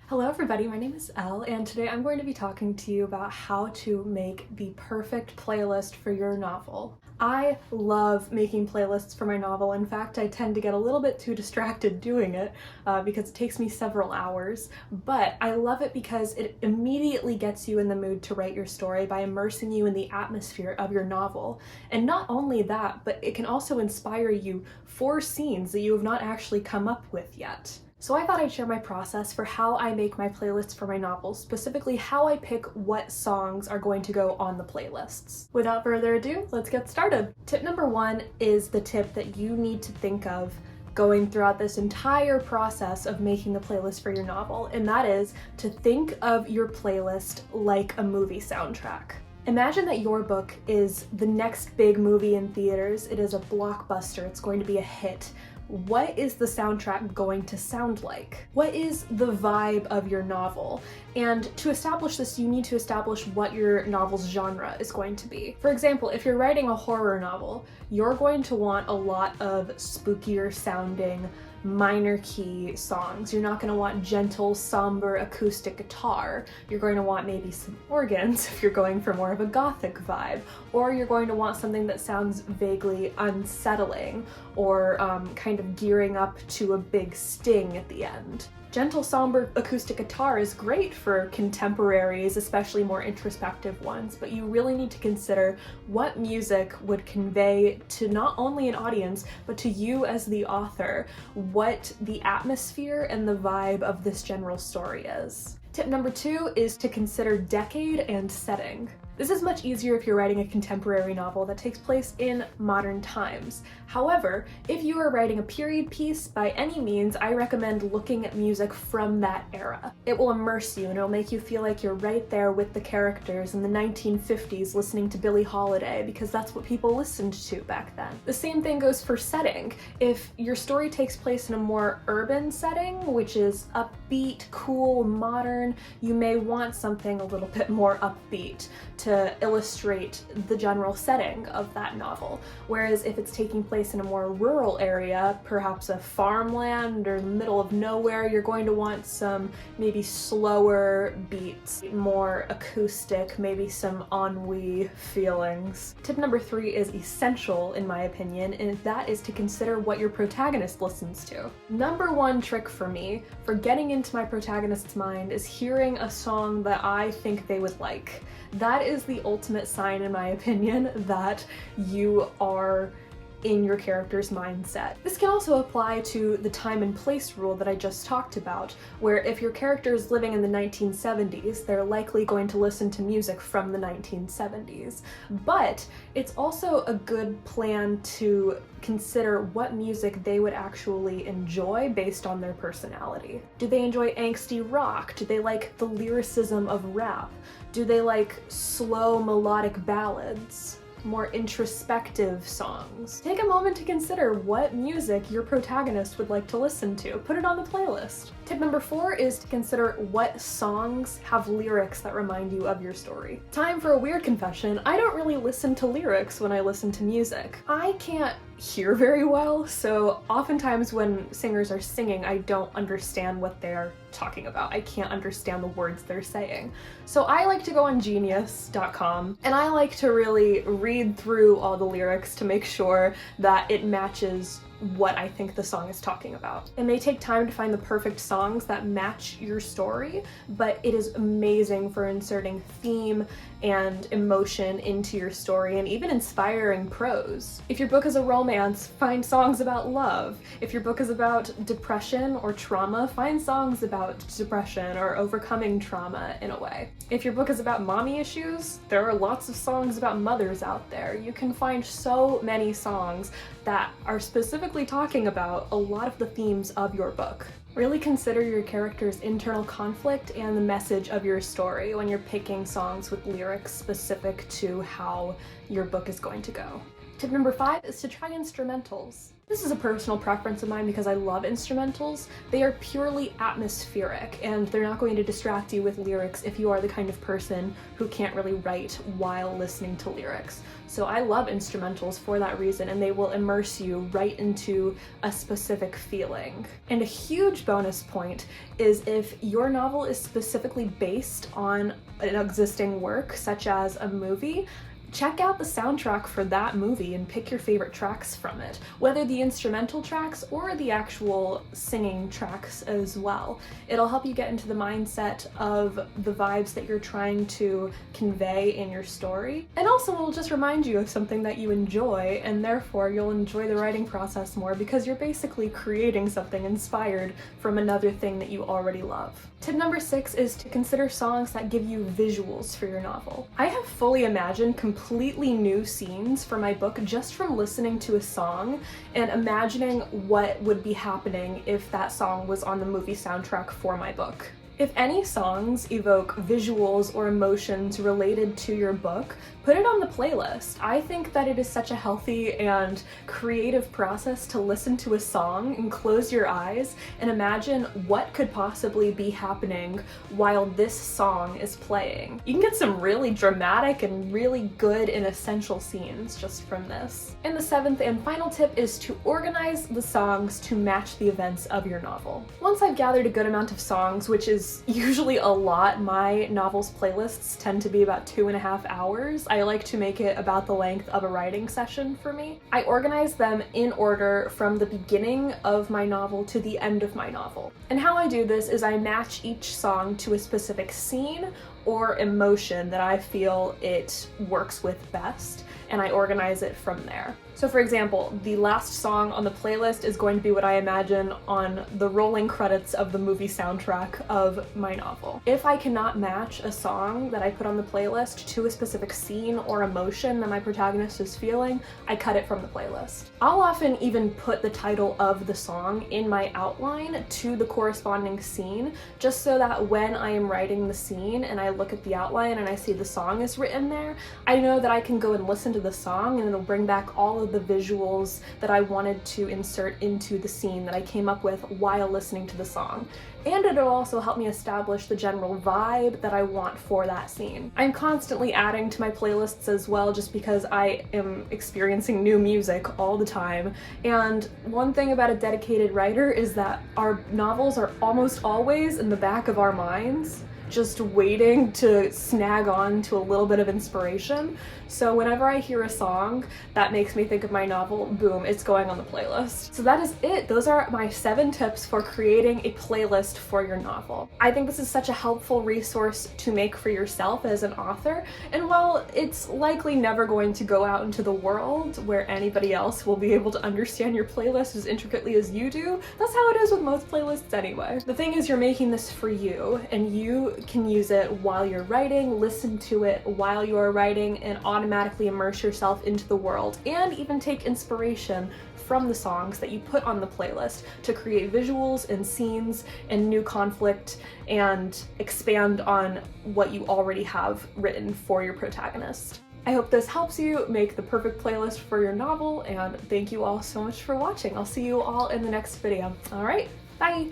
Hello everybody, my name is Elle, and today I'm going to be talking to you about how to make the perfect playlist for your novel. I love making playlists for my novel. In fact, I tend to get a little bit too distracted doing it because it takes me several hours, but I love it because it immediately gets you in the mood to write your story by immersing you in the atmosphere of your novel. And not only that, but it can also inspire you for scenes that you have not actually come up with yet. So I thought I'd share my process for how I make my playlists for my novels, specifically how I pick what songs are going to go on the playlists. Without further ado, let's get started. Tip number one is the tip that you need to think of going throughout this entire process of making the playlist for your novel, and that is to think of your playlist like a movie soundtrack. Imagine that your book is the next big movie in theaters. It is a blockbuster. It's going to be a hit. What is the soundtrack going to sound like? What is the vibe of your novel? And to establish this, you need to establish what your novel's genre is going to be. For example, if you're writing a horror novel, you're going to want a lot of spookier sounding minor key songs. You're not going to want gentle, somber acoustic guitar. You're going to want maybe some organs if you're going for more of a gothic vibe, or you're going to want something that sounds vaguely unsettling or kind of gearing up to a big sting at the end. Gentle, somber acoustic guitar is great for contemporaries, especially more introspective ones, but you really need to consider what music would convey to not only an audience, but to you as the author, what the atmosphere and the vibe of this general story is. Tip number two is to consider decade and setting. This is much easier if you're writing a contemporary novel that takes place in modern times. However, if you are writing a period piece, by any means, I recommend looking at music from that era. It will immerse you and it'll make you feel like you're right there with the characters in the 1950s listening to Billie Holiday, because that's what people listened to back then. The same thing goes for setting. If your story takes place in a more urban setting, which is upbeat, cool, modern, you may want something a little bit more upbeat to illustrate the general setting of that novel. Whereas if it's taking place in a more rural area, perhaps a farmland or the middle of nowhere, you're going to want some maybe slower beats, more acoustic, maybe some ennui feelings. Tip number three is essential in my opinion, and that is to consider what your protagonist listens to. Number one trick for me for getting into my protagonist's mind is hearing a song that I think they would like. That is the ultimate sign, in my opinion, that you are in your character's mindset. This can also apply to the time and place rule that I just talked about, where if your character is living in the 1970s, they're likely going to listen to music from the 1970s. But it's also a good plan to consider what music they would actually enjoy based on their personality. Do they enjoy angsty rock? Do they like the lyricism of rap? Do they like slow melodic ballads? More introspective songs? Take a moment to consider what music your protagonist would like to listen to. Put it on the playlist. Tip number four is to consider what songs have lyrics that remind you of your story. Time for a weird confession. I don't really listen to lyrics when I listen to music. I can't hear very well, so oftentimes when singers are singing, I don't understand what they're talking about. I can't understand the words they're saying. So I like to go on genius.com and I like to really read through all the lyrics to make sure that it matches what I think the song is talking about. It may take time to find the perfect songs that match your story, but it is amazing for inserting theme and emotion into your story and even inspiring prose. If your book is a romance, find songs about love. If your book is about depression or trauma, find songs about depression or overcoming trauma in a way. If your book is about mommy issues, there are lots of songs about mothers out there. You can find so many songs that are specifically talking about a lot of the themes of your book. Really consider your character's internal conflict and the message of your story when you're picking songs with lyrics specific to how your book is going to go. Tip number five is to try instrumentals. This is a personal preference of mine because I love instrumentals. They are purely atmospheric, and they're not going to distract you with lyrics if you are the kind of person who can't really write while listening to lyrics. So I love instrumentals for that reason, and they will immerse you right into a specific feeling. And a huge bonus point is if your novel is specifically based on an existing work, such as a movie, check out the soundtrack for that movie and pick your favorite tracks from it, whether the instrumental tracks or the actual singing tracks as well. It'll help you get into the mindset of the vibes that you're trying to convey in your story, and also it'll just remind you of something that you enjoy, and therefore you'll enjoy the writing process more because you're basically creating something inspired from another thing that you already love. Tip number 6 is to consider songs that give you visuals for your novel. I have fully imagined completely new scenes for my book just from listening to a song and imagining what would be happening if that song was on the movie soundtrack for my book. If any songs evoke visuals or emotions related to your book, put it on the playlist. I think that it is such a healthy and creative process to listen to a song and close your eyes and imagine what could possibly be happening while this song is playing. You can get some really dramatic and really good and essential scenes just from this. And the 7th and final tip is to organize the songs to match the events of your novel. Once I've gathered a good amount of songs, which is usually a lot, my novels playlists tend to be about 2.5 hours. I like to make it about the length of a writing session for me. I organize them in order from the beginning of my novel to the end of my novel. And how I do this is I match each song to a specific scene or emotion that I feel it works with best, and I organize it from there. So for example, the last song on the playlist is going to be what I imagine on the rolling credits of the movie soundtrack of my novel. If I cannot match a song that I put on the playlist to a specific scene or emotion that my protagonist is feeling, I cut it from the playlist. I'll often even put the title of the song in my outline to the corresponding scene, just so that when I am writing the scene and I look at the outline and I see the song is written there, I know that I can go and listen to the song and it'll bring back all of the visuals that I wanted to insert into the scene that I came up with while listening to the song. And it'll also help me establish the general vibe that I want for that scene. I'm constantly adding to my playlists as well, just because I am experiencing new music all the time. And one thing about a dedicated writer is that our novels are almost always in the back of our minds, just waiting to snag on to a little bit of inspiration. So whenever I hear a song that makes me think of my novel, boom, it's going on the playlist. So that is it. Those are my 7 tips for creating a playlist for your novel. I think this is such a helpful resource to make for yourself as an author, and while it's likely never going to go out into the world where anybody else will be able to understand your playlist as intricately as you do, that's how it is with most playlists anyway. The thing is, you're making this for you, and you can use it while you're writing, listen to it while you are writing, and automatically immerse yourself into the world, and even take inspiration from the songs that you put on the playlist to create visuals and scenes and new conflict and expand on what you already have written for your protagonist. I hope this helps you make the perfect playlist for your novel, and thank you all so much for watching. I'll see you all in the next video. All right, bye!